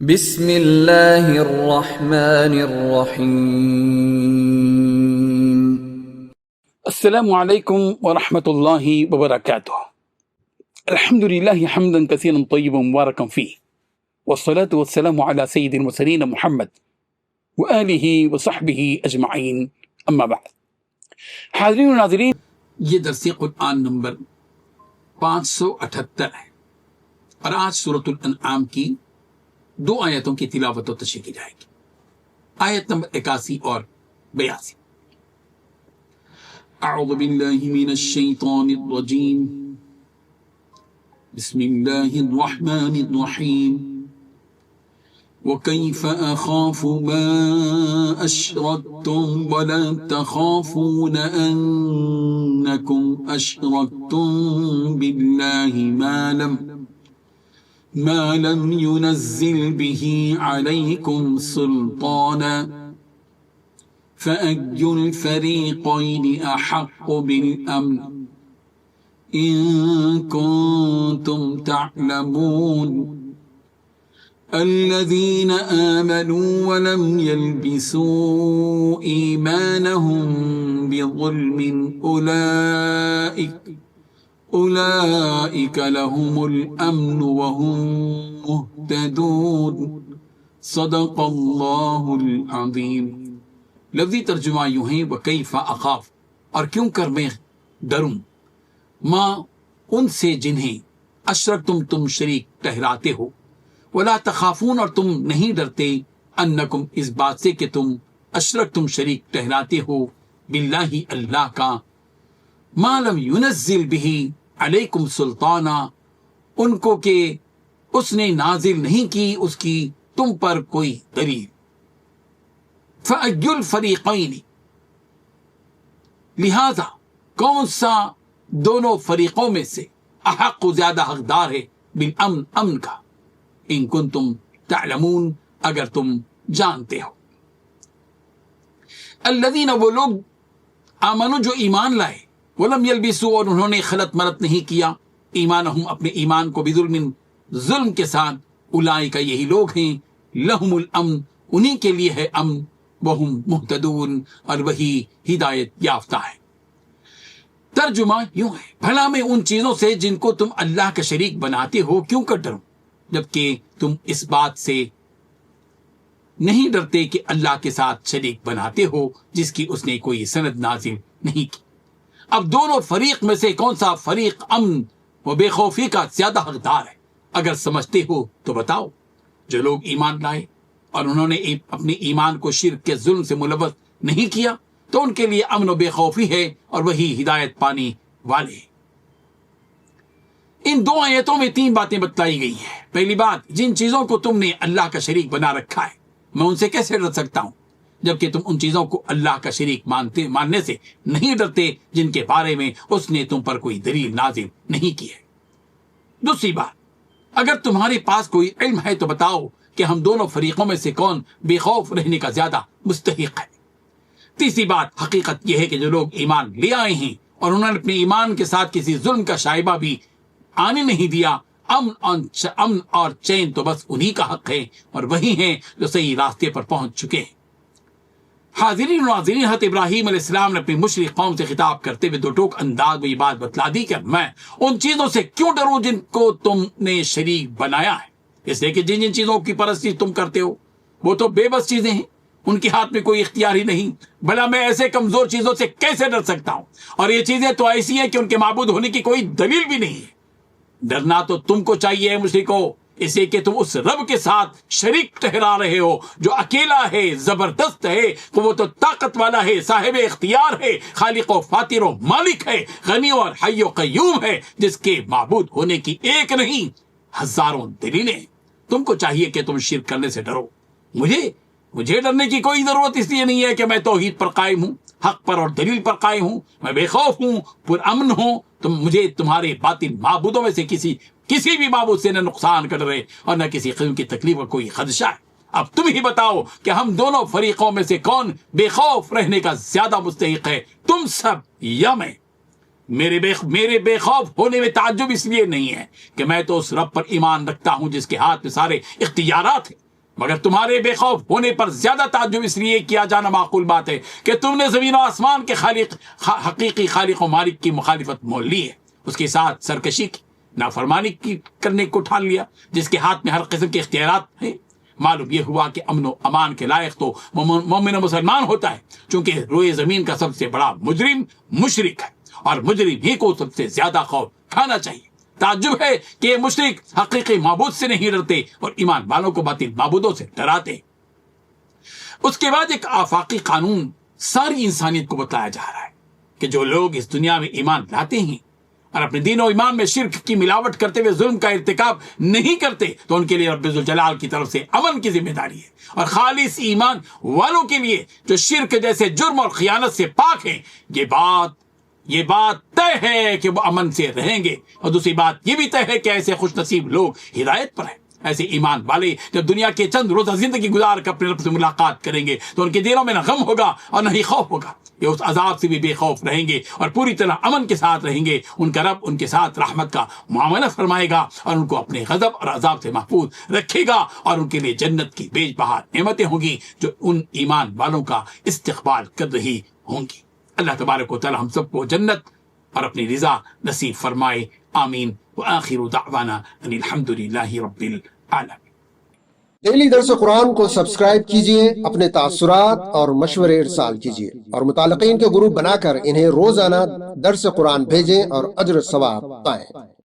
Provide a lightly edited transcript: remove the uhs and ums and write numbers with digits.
بسم اللہ الرحمن الرحیم۔ السلام علیکم ورحمۃ اللہ وبرکاتہ۔ الحمد للہ حمدا کثیرا طیبا مبارکا فیہ، والصلاة والسلام علی سید المرسلین محمد وآلہ وصحبہ اجمعین، اما بعد۔ حاضرین و ناظرین، یہ درس قرآن نمبر 578 ہے اور آج سورۃ الانعام کی 2 آیتوں کی تلاوت و تشریح کی جائے گی، آیت نمبر 81 اور 82۔ اعوذ باللہ من الشیطان الرجیم، بسم اللہ الرحمن الرحیم۔ وَكَيْفَ أَخَافُ مَا أَشْرَكْتُمْ وَلَا تَخَافُونَ أَنَّكُمْ أَشْرَكْتُمْ بِاللَّهِ ما لم ينزل به عليكم سلطانا فأي الفريقين أحق بالأمن إن كنتم تعلمون الذين آمنوا ولم يلبسوا إيمانهم بظلم أولئك لهم الأمن وهم مهتدون۔ صدق اللہ العظیم۔ لفظی ترجمہ یوں ہے، وَكَيْفَ أَخَافُ، اور کیوں کر میں ڈروں، ماں ان سے جنہیں اشرکتم تم شریک ٹھہراتے ہو، ولا تخافون اور تم نہیں ڈرتے، انکم اس بات سے کہ تم اشرکتم شریک ٹھہراتے ہو، باللہ اللہ کا، ما لم ينزل به علیکم سلطانا، ان کو کہ اس نے نازل نہیں کی اس کی تم پر کوئی دلیل۔ فأی الفریقین، لہذا کون سا دونوں فریقوں میں سے احق زیادہ حقدار ہے بالامن، امن کا، ان کنتم تعلمون اگر تم جانتے ہو۔ الذین، وہ لوگ، آمنوا جو ایمان لائے، ولم یلبسوا اور انہوں نے خلط ملط نہیں کیا، ایمانہم اپنے ایمان کو، بظلم ظلم کے ساتھ، اولئک یہی لوگ ہیں، لہم الامن انہی کے لیے ہے امن، وہم مہتدون اور وہی ہدایت یافتہ ہے۔ ترجمہ یوں ہے، بھلا میں ان چیزوں سے جن کو تم اللہ کا شریک بناتے ہو کیوں کر ڈروں، جبکہ تم اس بات سے نہیں ڈرتے کہ اللہ کے ساتھ شریک بناتے ہو جس کی اس نے کوئی سند نازل نہیں کی۔ اب دونوں فریق میں سے کون سا فریق امن و بے خوفی کا زیادہ حقدار ہے؟ اگر سمجھتے ہو تو بتاؤ۔ جو لوگ ایمان لائے اور انہوں نے اپنے ایمان کو شرک کے ظلم سے ملوث نہیں کیا تو ان کے لیے امن و بے خوفی ہے اور وہی ہدایت پانے والے ہیں۔ ان 2 آیتوں میں 3 باتیں بتلائی گئی ہیں۔ پہلی بات، جن چیزوں کو تم نے اللہ کا شریک بنا رکھا ہے میں ان سے کیسے ڈر سکتا ہوں، جبکہ تم ان چیزوں کو اللہ کا شریک ماننے سے نہیں ڈرتے جن کے بارے میں اس نے تم پر کوئی دلیل نازل نہیں کی ہے۔ دوسری بات، اگر تمہارے پاس کوئی علم ہے تو بتاؤ کہ ہم دونوں فریقوں میں سے کون بے خوف رہنے کا زیادہ مستحق ہے۔ تیسری بات، حقیقت یہ ہے کہ جو لوگ ایمان لے آئے ہیں اور انہوں نے اپنے ایمان کے ساتھ کسی ظلم کا شائبہ بھی آنے نہیں دیا، امن اور چین تو بس انہی کا حق ہے اور وہی ہیں جو صحیح راستے پر پہنچ چکے ہیں۔ حاضرین و ناظرین، حضرت ابراہیم علیہ السلام نے اپنی مشرک قوم سے خطاب کرتے ہوئے 2 ٹوک انداز میں یہ بات بتلا دی کہ میں ان چیزوں سے کیوں ڈروں جن کو تم نے شریک بنایا ہے، اس لیے کہ جن جن چیزوں کی پرستی تم کرتے ہو وہ تو بے بس چیزیں ہیں، ان کے ہاتھ میں کوئی اختیار ہی نہیں، بھلا میں ایسے کمزور چیزوں سے کیسے ڈر سکتا ہوں، اور یہ چیزیں تو ایسی ہیں کہ ان کے معبود ہونے کی کوئی دلیل بھی نہیں ہے۔ ڈرنا تو تم کو چاہیے مشرکو، اس لیے کہ تم اس رب کے ساتھ شریک ٹھہرا رہے ہو جو اکیلا ہے، زبردست ہے، قوت و طاقت والا ہے، صاحب اختیار ہے، خالق و فاطر و مالک ہے، غنی اور حی و قیوم ہے، جس کے معبود ہونے کی ایک نہیں ہزاروں دلیلیں۔ تم کو چاہیے کہ تم شرک کرنے سے ڈرو۔ مجھے ڈرنے کی کوئی ضرورت اس لیے نہیں ہے کہ میں توحید پر قائم ہوں، حق پر اور دلیل پر قائم ہوں، میں بے خوف ہوں، پر امن ہوں۔ مجھے تمہارے باطل معبودوں میں سے کسی بھی معبود سے نہ نقصان کا ڈر ہے اور نہ کسی قسم کی تکلیف کا کوئی خدشہ ہے۔ اب تم ہی بتاؤ کہ ہم دونوں فریقوں میں سے کون بے خوف رہنے کا زیادہ مستحق ہے، تم سب یا میں؟ میرے بے خوف ہونے میں تعجب اس لیے نہیں ہے کہ میں تو اس رب پر ایمان رکھتا ہوں جس کے ہاتھ میں سارے اختیارات ہیں مگر تمہارے بے خوف ہونے پر زیادہ تعجب اس لیے کیا جانا معقول بات ہے کہ تم نے زمین و آسمان کے خالق حقیقی خالق و مالک کی مخالفت مول لی ہے، اس کے ساتھ سرکشی کی، نافرمانی کی کرنے کو ٹھان لیا، جس کے ہاتھ میں ہر قسم کے اختیارات ہیں۔ معلوم یہ ہوا کہ امن و امان کے لائق تو مومن و مسلمان ہوتا ہے، چونکہ روئے زمین کا سب سے بڑا مجرم مشرک ہے، اور مجرم ہی کو سب سے زیادہ خوف کھانا چاہیے۔ تعجب ہے کہ یہ مشرک حقیقی معبود سے نہیں ڈرتے اور ایمان والوں کو باطل معبودوں سے ڈراتے۔ اس کے بعد ایک آفاقی قانون ساری انسانیت کو بتایا جا رہا ہے کہ جو لوگ اس دنیا میں ایمان لاتے ہیں اور اپنے دین و ایمان میں شرک کی ملاوٹ کرتے ہوئے ظلم کا ارتکاب نہیں کرتے، تو ان کے لیے رب ذوالجلال کی طرف سے امن کی ذمہ داری ہے، اور خالص ایمان والوں کے لیے جو شرک جیسے جرم اور خیانت سے پاک ہیں، یہ بات طے ہے کہ وہ امن سے رہیں گے۔ اور دوسری بات یہ بھی طے ہے کہ ایسے خوش نصیب لوگ ہدایت پر ہیں۔ ایسے ایمان والے جب دنیا کے چند روزہ زندگی گزار کر اپنے رب سے ملاقات کریں گے تو ان کے دلوں میں نہ غم ہوگا اور نہ ہی خوف ہوگا، یہ اس عذاب سے بھی بے خوف رہیں گے اور پوری طرح امن کے ساتھ رہیں گے۔ ان کا رب ان کے ساتھ رحمت کا معاملہ فرمائے گا اور ان کو اپنے غضب اور عذاب سے محفوظ رکھے گا، اور ان کے لیے جنت کی بے بہا نعمتیں ہوں گی جو ان ایمان والوں کا استقبال کر رہی ہوں گی۔ اللہ تبارک و تعالی ہم سب کو جنت اور اپنی رضا نصیب فرمائے، آمین۔ وآخر دعوانا ان الحمدللہ رب العالمین۔ ڈیلی درس قرآن کو سبسکرائب کیجئے، اپنے تاثرات اور مشورے ارسال کیجئے، اور متعلقین کے گروپ بنا کر انہیں روزانہ درس قرآن بھیجیں اور اجر ثواب پائیں۔